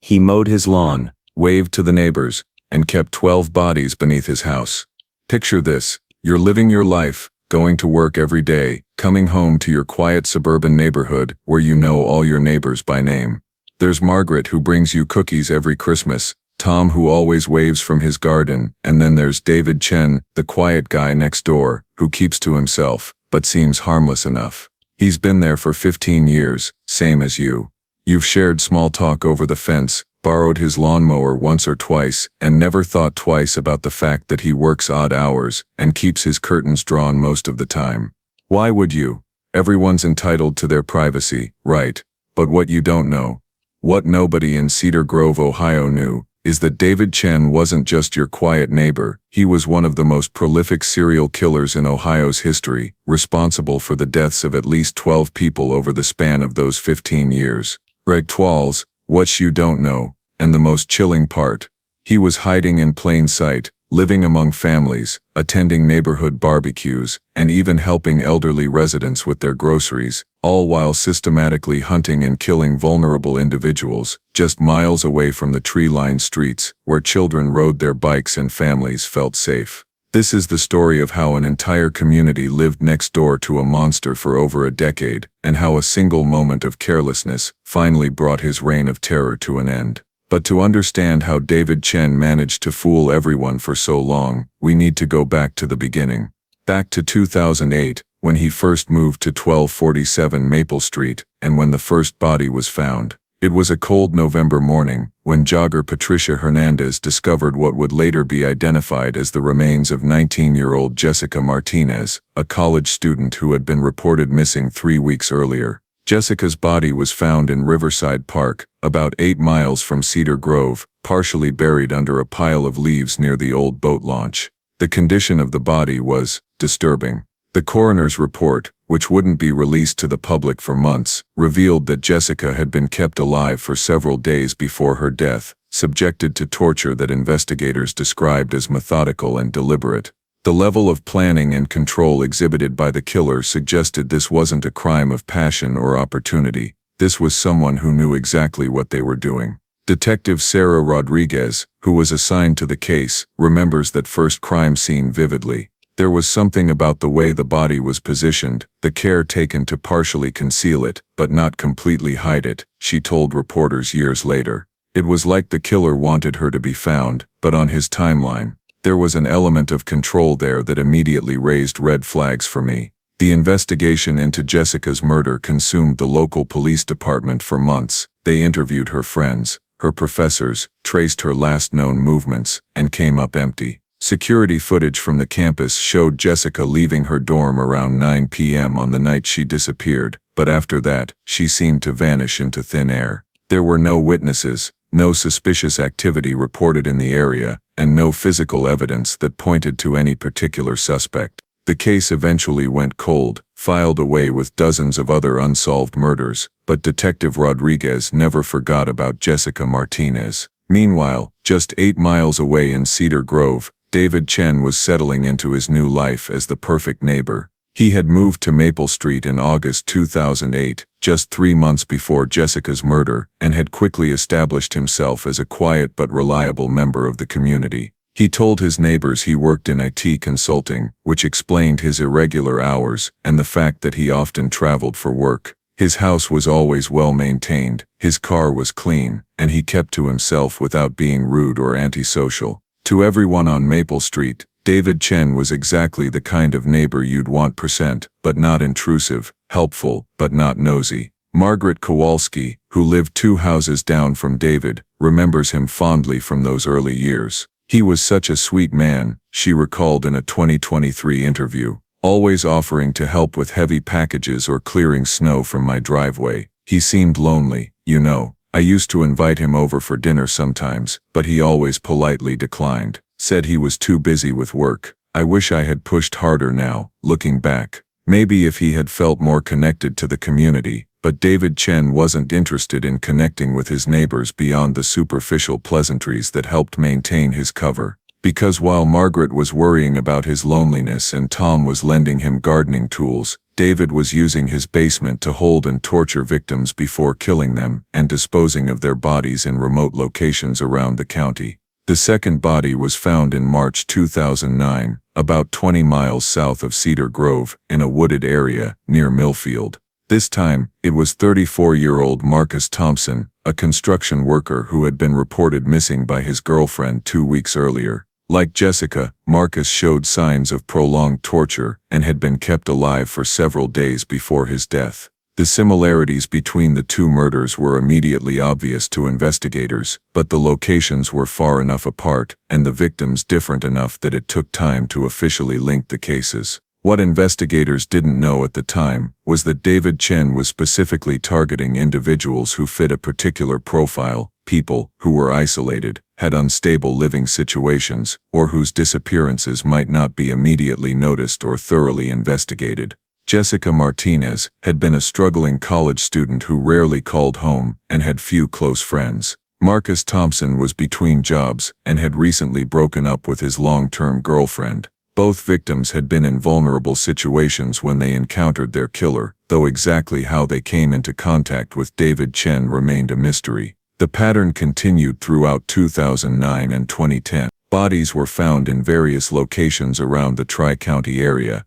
He mowed his lawn, waved to the neighbors, and kept 12 bodies beneath his house. Picture this: you're living your life, going to work every day, coming home to your quiet suburban neighborhood where you know all your neighbors by name. There's Margaret, who brings you cookies every Christmas, Tom, who always waves from his garden, and then there's David Chen, the quiet guy next door, who keeps to himself, but seems harmless enough. He's been there for 15 years, same as you. You've shared small talk over the fence, borrowed his lawnmower once or twice, and never thought twice about the fact that he works odd hours and keeps his curtains drawn most of the time. Why would you? Everyone's entitled to their privacy, right? But what you don't know, what nobody in Cedar Grove, Ohio knew, is that David Chen wasn't just your quiet neighbor. He was one of the most prolific serial killers in Ohio's history, responsible for the deaths of at least 12 people over the span of those 15 years. Greg Twalls, what you don't know, and the most chilling part, he was hiding in plain sight, living among families, attending neighborhood barbecues, and even helping elderly residents with their groceries, all while systematically hunting and killing vulnerable individuals, just miles away from the tree-lined streets, where children rode their bikes and families felt safe. This is the story of how an entire community lived next door to a monster for over a decade, and how a single moment of carelessness finally brought his reign of terror to an end. But to understand how David Chen managed to fool everyone for so long, we need to go back to the beginning. Back to 2008, when he first moved to 1247 Maple Street, and when the first body was found. It was a cold November morning, when jogger Patricia Hernandez discovered what would later be identified as the remains of 19-year-old Jessica Martinez, a college student who had been reported missing 3 weeks earlier. Jessica's body was found in Riverside Park, about 8 miles from Cedar Grove, partially buried under a pile of leaves near the old boat launch. The condition of the body was disturbing. The coroner's report, which wouldn't be released to the public for months, revealed that Jessica had been kept alive for several days before her death, subjected to torture that investigators described as methodical and deliberate. The level of planning and control exhibited by the killer suggested this wasn't a crime of passion or opportunity. This was someone who knew exactly what they were doing. Detective Sarah Rodriguez, who was assigned to the case, remembers that first crime scene vividly. There was something about the way the body was positioned, the care taken to partially conceal it, but not completely hide it, she told reporters years later. It was like the killer wanted her to be found, but on his timeline. There was an element of control there that immediately raised red flags for me. The investigation into Jessica's murder consumed the local police department for months. They interviewed her friends, her professors, traced her last known movements, and came up empty. Security footage from the campus showed Jessica leaving her dorm around 9 p.m. on the night she disappeared, but after that, she seemed to vanish into thin air. There were no witnesses, no suspicious activity reported in the area, and no physical evidence that pointed to any particular suspect. The case eventually went cold, filed away with dozens of other unsolved murders, but Detective Rodriguez never forgot about Jessica Martinez. Meanwhile, just 8 miles away in Cedar Grove, David Chen was settling into his new life as the perfect neighbor. He had moved to Maple Street in August 2008, just 3 months before Jessica's murder, and had quickly established himself as a quiet but reliable member of the community. He told his neighbors he worked in IT consulting, which explained his irregular hours and the fact that he often traveled for work. His house was always well maintained, his car was clean, and he kept to himself without being rude or antisocial. To everyone on Maple Street, David Chen was exactly the kind of neighbor you'd want, but not intrusive, helpful, but not nosy. Margaret Kowalski, who lived 2 houses down from David, remembers him fondly from those early years. He was such a sweet man, she recalled in a 2023 interview, always offering to help with heavy packages or clearing snow from my driveway. He seemed lonely, you know. I used to invite him over for dinner sometimes, but he always politely declined, said he was too busy with work. I wish I had pushed harder now, looking back. Maybe if he had felt more connected to the community, but David Chen wasn't interested in connecting with his neighbors beyond the superficial pleasantries that helped maintain his cover. Because while Margaret was worrying about his loneliness and Tom was lending him gardening tools, David was using his basement to hold and torture victims before killing them and disposing of their bodies in remote locations around the county. The second body was found in March 2009, about 20 miles south of Cedar Grove, in a wooded area near Millfield. This time, it was 34-year-old Marcus Thompson, a construction worker who had been reported missing by his girlfriend 2 weeks earlier. Like Jessica, Marcus showed signs of prolonged torture and had been kept alive for several days before his death. The similarities between the two murders were immediately obvious to investigators, but the locations were far enough apart and the victims different enough that it took time to officially link the cases. What investigators didn't know at the time was that David Chen was specifically targeting individuals who fit a particular profile, people who were isolated, had unstable living situations, or whose disappearances might not be immediately noticed or thoroughly investigated. Jessica Martinez had been a struggling college student who rarely called home and had few close friends. Marcus Thompson was between jobs and had recently broken up with his long-term girlfriend. Both victims had been in vulnerable situations when they encountered their killer, though exactly how they came into contact with David Chen remained a mystery. The pattern continued throughout 2009 and 2010. Bodies were found in various locations around the Tri-County area,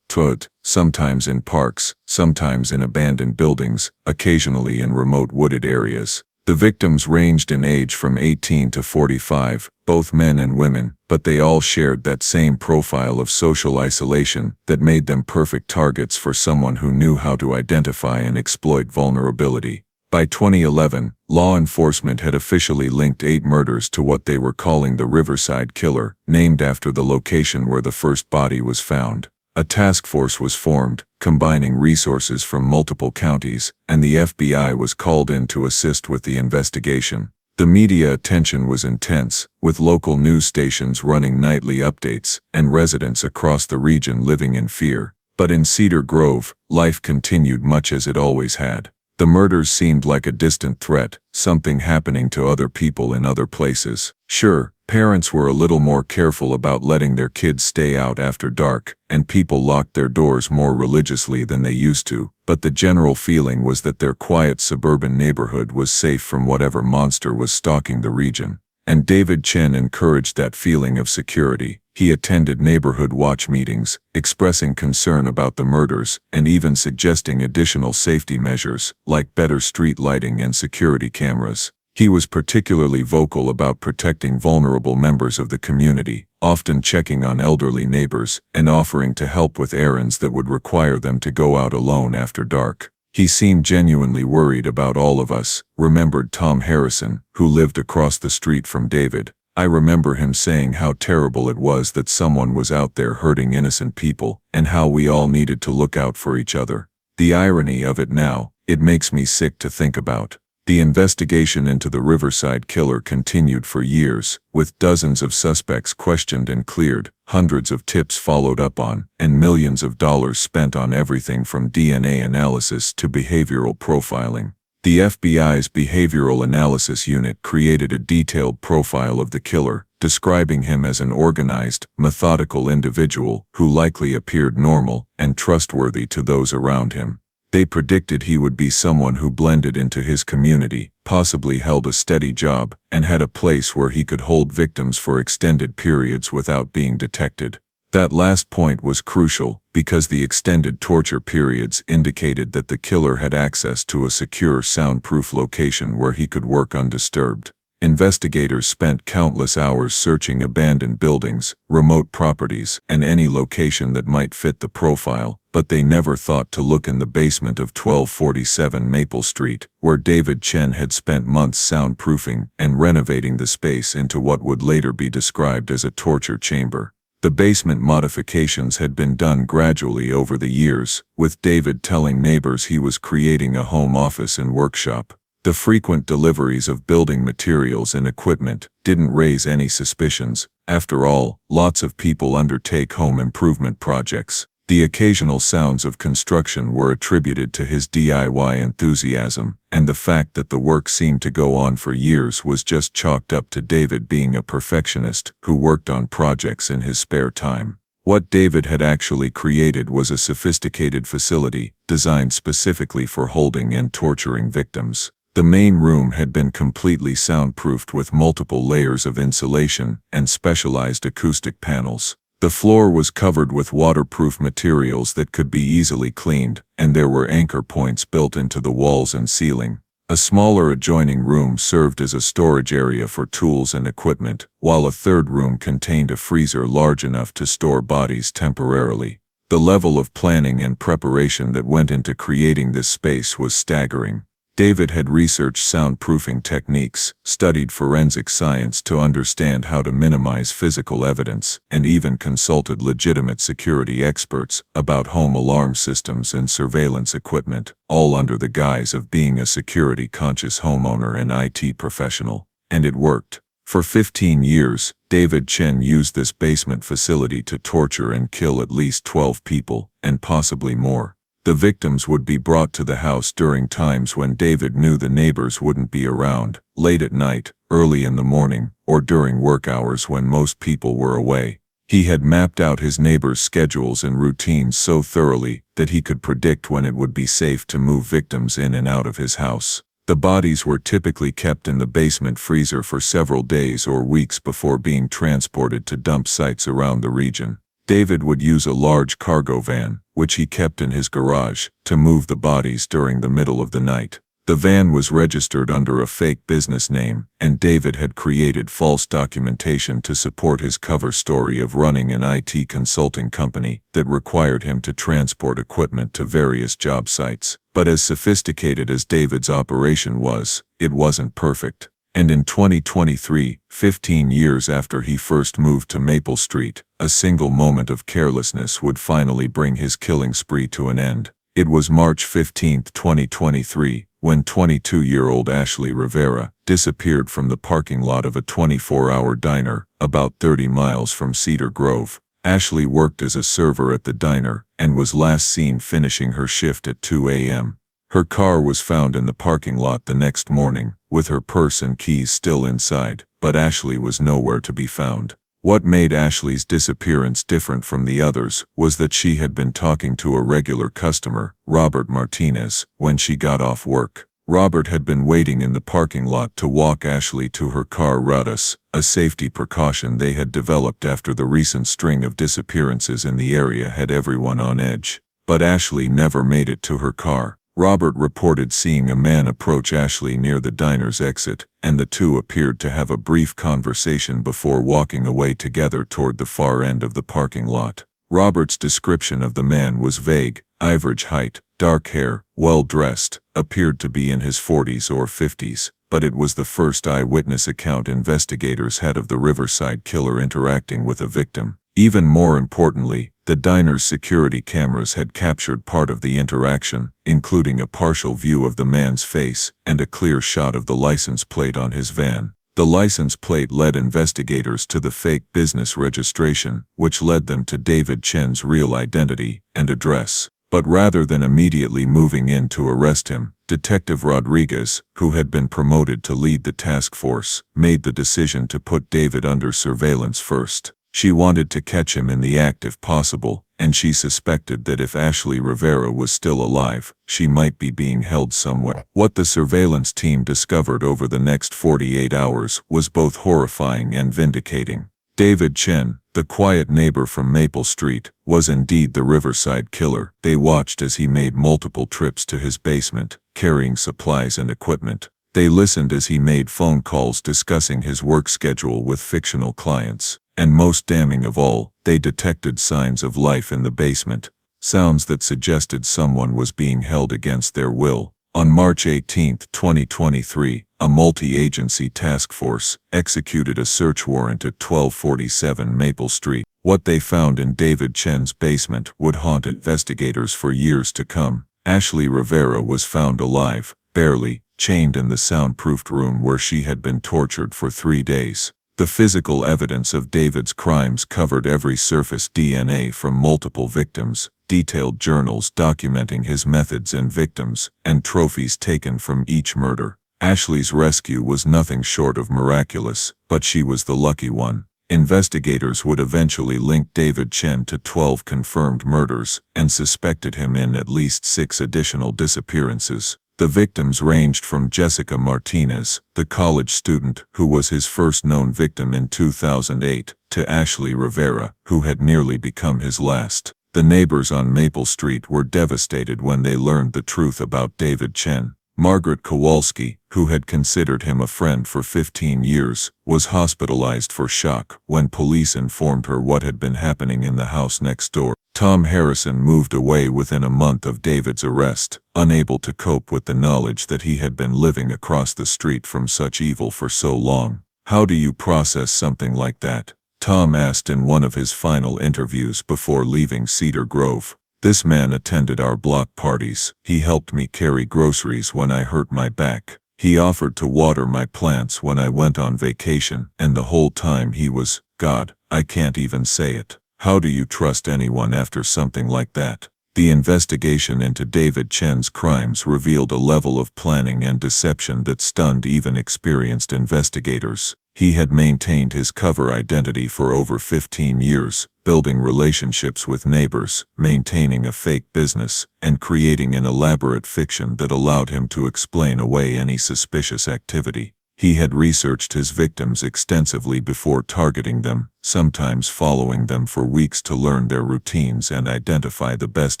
sometimes in parks, sometimes in abandoned buildings, occasionally in remote wooded areas. The victims ranged in age from 18 to 45, both men and women, but they all shared that same profile of social isolation that made them perfect targets for someone who knew how to identify and exploit vulnerability. By 2011, law enforcement had officially linked 8 murders to what they were calling the Riverside Killer, named after the location where the first body was found. A task force was formed, combining resources from multiple counties, and the FBI was called in to assist with the investigation. The media attention was intense, with local news stations running nightly updates, and residents across the region living in fear. But in Cedar Grove, life continued much as it always had. The murders seemed like a distant threat, something happening to other people in other places. Sure, parents were a little more careful about letting their kids stay out after dark, and people locked their doors more religiously than they used to, but the general feeling was that their quiet suburban neighborhood was safe from whatever monster was stalking the region. And David Chen encouraged that feeling of security. He attended neighborhood watch meetings, expressing concern about the murders, and even suggesting additional safety measures, like better street lighting and security cameras. He was particularly vocal about protecting vulnerable members of the community, often checking on elderly neighbors, and offering to help with errands that would require them to go out alone after dark. He seemed genuinely worried about all of us, remembered Tom Harrison, who lived across the street from David. I remember him saying how terrible it was that someone was out there hurting innocent people, and how we all needed to look out for each other. The irony of it now, it makes me sick to think about. The investigation into the Riverside Killer continued for years, with dozens of suspects questioned and cleared, hundreds of tips followed up on, and millions of dollars spent on everything from DNA analysis to behavioral profiling. The FBI's Behavioral Analysis Unit created a detailed profile of the killer, describing him as an organized, methodical individual who likely appeared normal and trustworthy to those around him. They predicted he would be someone who blended into his community, possibly held a steady job, and had a place where he could hold victims for extended periods without being detected. That last point was crucial, because the extended torture periods indicated that the killer had access to a secure, soundproof location where he could work undisturbed. Investigators spent countless hours searching abandoned buildings, remote properties, and any location that might fit the profile, but they never thought to look in the basement of 1247 Maple Street, where David Chen had spent months soundproofing and renovating the space into what would later be described as a torture chamber. The basement modifications had been done gradually over the years, with David telling neighbors he was creating a home office and workshop. The frequent deliveries of building materials and equipment didn't raise any suspicions. After all, lots of people undertake home improvement projects. The occasional sounds of construction were attributed to his DIY enthusiasm, and the fact that the work seemed to go on for years was just chalked up to David being a perfectionist who worked on projects in his spare time. What David had actually created was a sophisticated facility designed specifically for holding and torturing victims. The main room had been completely soundproofed with multiple layers of insulation and specialized acoustic panels. The floor was covered with waterproof materials that could be easily cleaned, and there were anchor points built into the walls and ceiling. A smaller adjoining room served as a storage area for tools and equipment, while a third room contained a freezer large enough to store bodies temporarily. The level of planning and preparation that went into creating this space was staggering. David had researched soundproofing techniques, studied forensic science to understand how to minimize physical evidence, and even consulted legitimate security experts about home alarm systems and surveillance equipment, all under the guise of being a security-conscious homeowner and IT professional. And it worked. For 15 years, David Chen used this basement facility to torture and kill at least 12 people, and possibly more. The victims would be brought to the house during times when David knew the neighbors wouldn't be around, late at night, early in the morning, or during work hours when most people were away. He had mapped out his neighbors' schedules and routines so thoroughly that he could predict when it would be safe to move victims in and out of his house. The bodies were typically kept in the basement freezer for several days or weeks before being transported to dump sites around the region. David would use a large cargo van, which he kept in his garage, to move the bodies during the middle of the night. The van was registered under a fake business name, and David had created false documentation to support his cover story of running an IT consulting company that required him to transport equipment to various job sites. But as sophisticated as David's operation was, it wasn't perfect. And in 2023, 15 years after he first moved to Maple Street, a single moment of carelessness would finally bring his killing spree to an end. It was March 15, 2023, when 22-year-old Ashley Rivera disappeared from the parking lot of a 24-hour diner about 30 miles from Cedar Grove. Ashley worked as a server at the diner and was last seen finishing her shift at 2 a.m. Her car was found in the parking lot the next morning, with her purse and keys still inside, but Ashley was nowhere to be found. What made Ashley's disappearance different from the others was that she had been talking to a regular customer, Robert Martinez, when she got off work. Robert had been waiting in the parking lot to walk Ashley to her car Rudis, a safety precaution they had developed after the recent string of disappearances in the area had everyone on edge. But Ashley never made it to her car. Robert reported seeing a man approach Ashley near the diner's exit, and the two appeared to have a brief conversation before walking away together toward the far end of the parking lot. Robert's description of the man was vague: average height, dark hair, well-dressed, appeared to be in his 40s or 50s, but it was the first eyewitness account investigators had of the Riverside killer interacting with a victim. Even more importantly, the diner's security cameras had captured part of the interaction, including a partial view of the man's face and a clear shot of the license plate on his van. The license plate led investigators to the fake business registration, which led them to David Chen's real identity and address. But rather than immediately moving in to arrest him, Detective Rodriguez, who had been promoted to lead the task force, made the decision to put David under surveillance first. She wanted to catch him in the act if possible, and she suspected that if Ashley Rivera was still alive, she might be being held somewhere. What the surveillance team discovered over the next 48 hours was both horrifying and vindicating. David Chen, the quiet neighbor from Maple Street, was indeed the Riverside killer. They watched as he made multiple trips to his basement, carrying supplies and equipment. They listened as he made phone calls discussing his work schedule with fictional clients. And most damning of all, they detected signs of life in the basement, sounds that suggested someone was being held against their will. On March 18, 2023, a multi-agency task force executed a search warrant at 1247 Maple Street. What they found in David Chen's basement would haunt investigators for years to come. Ashley Rivera was found alive, barely, chained in the soundproofed room where she had been tortured for 3 days. The physical evidence of David's crimes covered every surface: DNA from multiple victims, detailed journals documenting his methods and victims, and trophies taken from each murder. Ashley's rescue was nothing short of miraculous, but she was the lucky one. Investigators would eventually link David Chen to 12 confirmed murders and suspected him in at least 6 additional disappearances. The victims ranged from Jessica Martinez, the college student who was his first known victim in 2008, to Ashley Rivera, who had nearly become his last. The neighbors on Maple Street were devastated when they learned the truth about David Chen. Margaret Kowalski, who had considered him a friend for 15 years, was hospitalized for shock when police informed her what had been happening in the house next door. Tom Harrison moved away within a month of David's arrest, unable to cope with the knowledge that he had been living across the street from such evil for so long. "How do you process something like that?" Tom asked in one of his final interviews before leaving Cedar Grove. "This man attended our block parties. He helped me carry groceries when I hurt my back. He offered to water my plants when I went on vacation, and the whole time he was, God, I can't even say it. How do you trust anyone after something like that?" The investigation into David Chen's crimes revealed a level of planning and deception that stunned even experienced investigators. He had maintained his cover identity for over 15 years, building relationships with neighbors, maintaining a fake business, and creating an elaborate fiction that allowed him to explain away any suspicious activity. He had researched his victims extensively before targeting them, sometimes following them for weeks to learn their routines and identify the best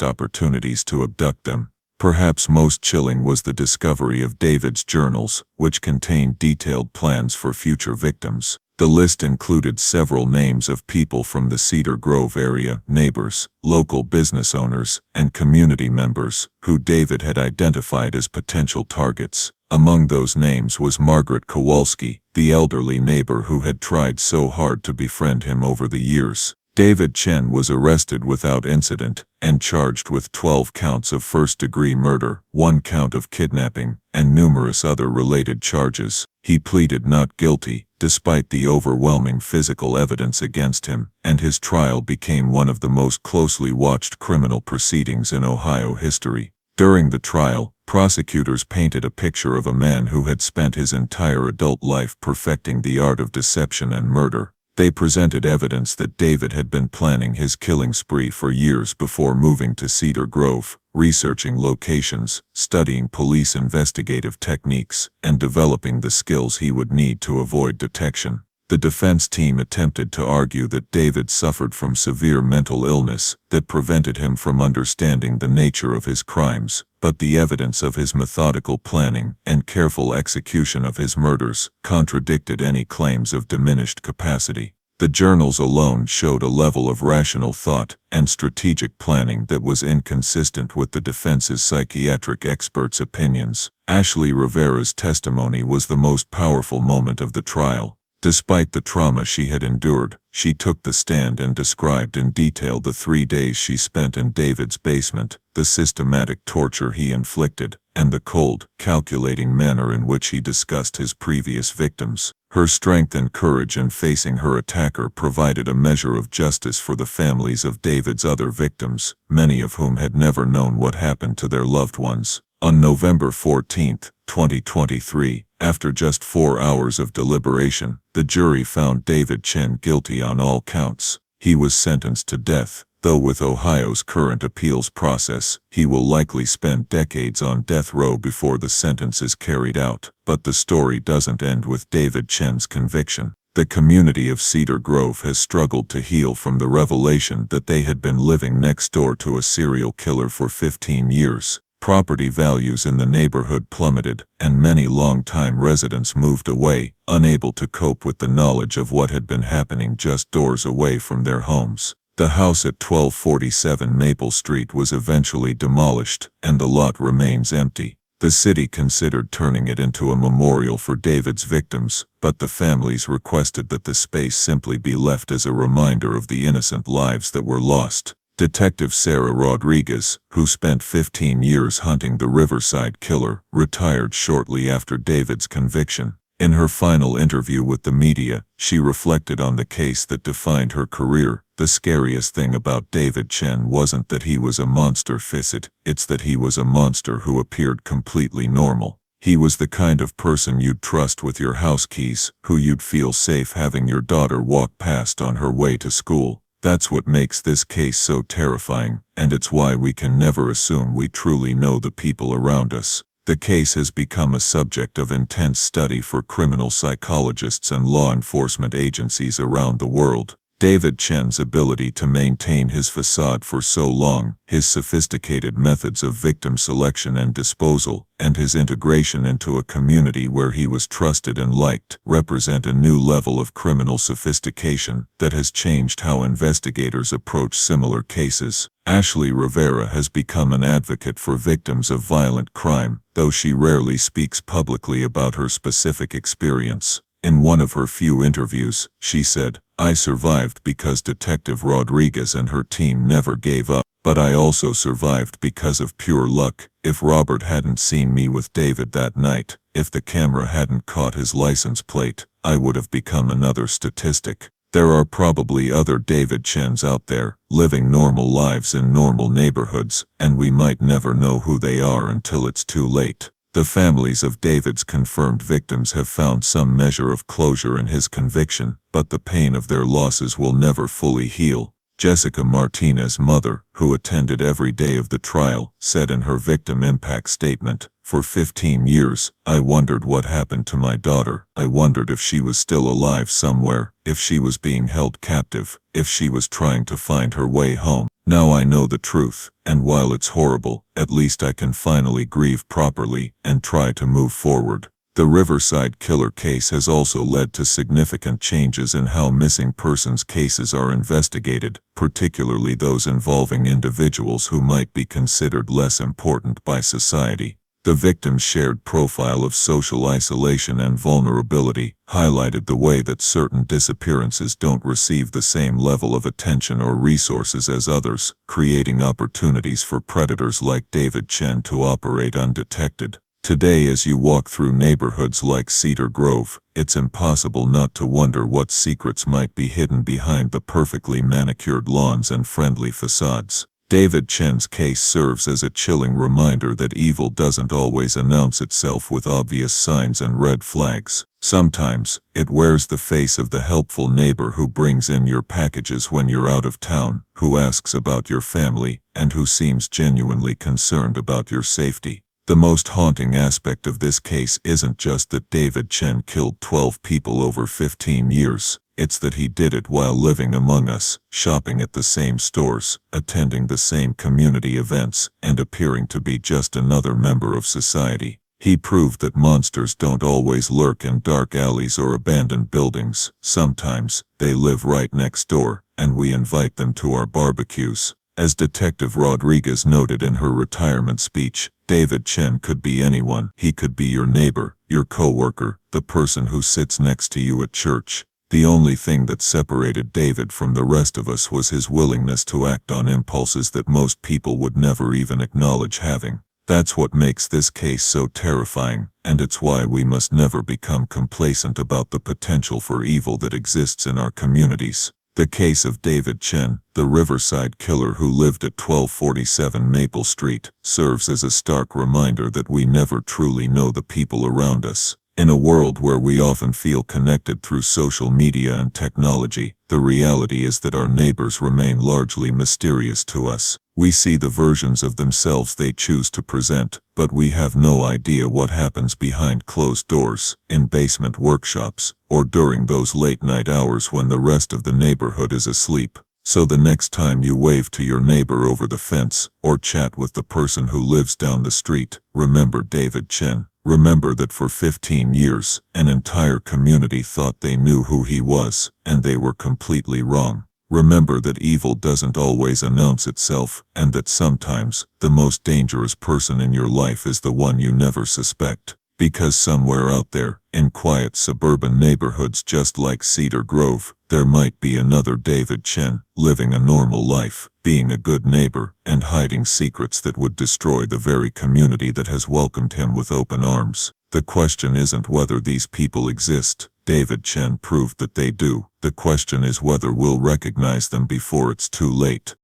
opportunities to abduct them. Perhaps most chilling was the discovery of David's journals, which contained detailed plans for future victims. The list included several names of people from the Cedar Grove area, neighbors, local business owners, and community members, who David had identified as potential targets. Among those names was Margaret Kowalski, the elderly neighbor who had tried so hard to befriend him over the years. David Chen was arrested without incident and charged with 12 counts of first-degree murder, 1 count of kidnapping, and numerous other related charges. He pleaded not guilty, despite the overwhelming physical evidence against him, and his trial became one of the most closely watched criminal proceedings in Ohio history. During the trial, prosecutors painted a picture of a man who had spent his entire adult life perfecting the art of deception and murder. They presented evidence that David had been planning his killing spree for years before moving to Cedar Grove, researching locations, studying police investigative techniques, and developing the skills he would need to avoid detection. The defense team attempted to argue that David suffered from severe mental illness that prevented him from understanding the nature of his crimes, but the evidence of his methodical planning and careful execution of his murders contradicted any claims of diminished capacity. The journals alone showed a level of rational thought and strategic planning that was inconsistent with the defense's psychiatric experts' opinions. Ashley Rivera's testimony was the most powerful moment of the trial. Despite the trauma she had endured, she took the stand and described in detail the 3 days she spent in David's basement, the systematic torture he inflicted, and the cold, calculating manner in which he discussed his previous victims. Her strength and courage in facing her attacker provided a measure of justice for the families of David's other victims, many of whom had never known what happened to their loved ones. On November 14, 2023, after just 4 hours of deliberation, the jury found David Chen guilty on all counts. He was sentenced to death, though with Ohio's current appeals process, he will likely spend decades on death row before the sentence is carried out. But the story doesn't end with David Chen's conviction. The community of Cedar Grove has struggled to heal from the revelation that they had been living next door to a serial killer for 15 years. Property values in the neighborhood plummeted, and many longtime residents moved away, unable to cope with the knowledge of what had been happening just doors away from their homes. The house at 1247 Maple Street was eventually demolished, and the lot remains empty. The city considered turning it into a memorial for David's victims, but the families requested that the space simply be left as a reminder of the innocent lives that were lost. Detective Sarah Rodriguez, who spent 15 years hunting the Riverside Killer, retired shortly after David's conviction. In her final interview with the media, she reflected on the case that defined her career. The scariest thing about David Chen wasn't that he was a monster facet, it's that he was a monster who appeared completely normal. He was the kind of person you'd trust with your house keys, who you'd feel safe having your daughter walk past on her way to school. That's what makes this case so terrifying, and it's why we can never assume we truly know the people around us. The case has become a subject of intense study for criminal psychologists and law enforcement agencies around the world. David Chen's ability to maintain his facade for so long, his sophisticated methods of victim selection and disposal, and his integration into a community where he was trusted and liked, represent a new level of criminal sophistication that has changed how investigators approach similar cases. Ashley Rivera has become an advocate for victims of violent crime, though she rarely speaks publicly about her specific experience. In one of her few interviews, she said, "I survived because Detective Rodriguez and her team never gave up, but I also survived because of pure luck. If Robert hadn't seen me with David that night, if the camera hadn't caught his license plate, I would have become another statistic." There are probably other David Chens out there, living normal lives in normal neighborhoods, and we might never know who they are until it's too late. The families of David's confirmed victims have found some measure of closure in his conviction, but the pain of their losses will never fully heal. Jessica Martinez's mother, who attended every day of the trial, said in her victim impact statement, "For 15 years, I wondered what happened to my daughter. I wondered if she was still alive somewhere, if she was being held captive, if she was trying to find her way home. Now I know the truth, and while it's horrible, at least I can finally grieve properly and try to move forward." The Riverside killer case has also led to significant changes in how missing persons cases are investigated, particularly those involving individuals who might be considered less important by society. The victim's shared profile of social isolation and vulnerability highlighted the way that certain disappearances don't receive the same level of attention or resources as others, creating opportunities for predators like David Chen to operate undetected. Today, as you walk through neighborhoods like Cedar Grove, it's impossible not to wonder what secrets might be hidden behind the perfectly manicured lawns and friendly facades. David Chen's case serves as a chilling reminder that evil doesn't always announce itself with obvious signs and red flags. Sometimes, it wears the face of the helpful neighbor who brings in your packages when you're out of town, who asks about your family, and who seems genuinely concerned about your safety. The most haunting aspect of this case isn't just that David Chen killed 12 people over 15 years. It's that he did it while living among us, shopping at the same stores, attending the same community events, and appearing to be just another member of society. He proved that monsters don't always lurk in dark alleys or abandoned buildings. Sometimes, they live right next door, and we invite them to our barbecues. As Detective Rodriguez noted in her retirement speech, David Chen could be anyone. He could be your neighbor, your coworker, the person who sits next to you at church. The only thing that separated David from the rest of us was his willingness to act on impulses that most people would never even acknowledge having. That's what makes this case so terrifying, and it's why we must never become complacent about the potential for evil that exists in our communities. The case of David Chen, the Riverside killer who lived at 1247 Maple Street, serves as a stark reminder that we never truly know the people around us. In a world where we often feel connected through social media and technology, the reality is that our neighbors remain largely mysterious to us. We see the versions of themselves they choose to present, but we have no idea what happens behind closed doors, in basement workshops, or during those late-night hours when the rest of the neighborhood is asleep. So the next time you wave to your neighbor over the fence, or chat with the person who lives down the street, remember David Chen. Remember that for 15 years, an entire community thought they knew who he was, and they were completely wrong. Remember that evil doesn't always announce itself, and that sometimes, the most dangerous person in your life is the one you never suspect. Because somewhere out there, in quiet suburban neighborhoods just like Cedar Grove, there might be another David Chen, living a normal life, being a good neighbor, and hiding secrets that would destroy the very community that has welcomed him with open arms. The question isn't whether these people exist. David Chen proved that they do. The question is whether we'll recognize them before it's too late.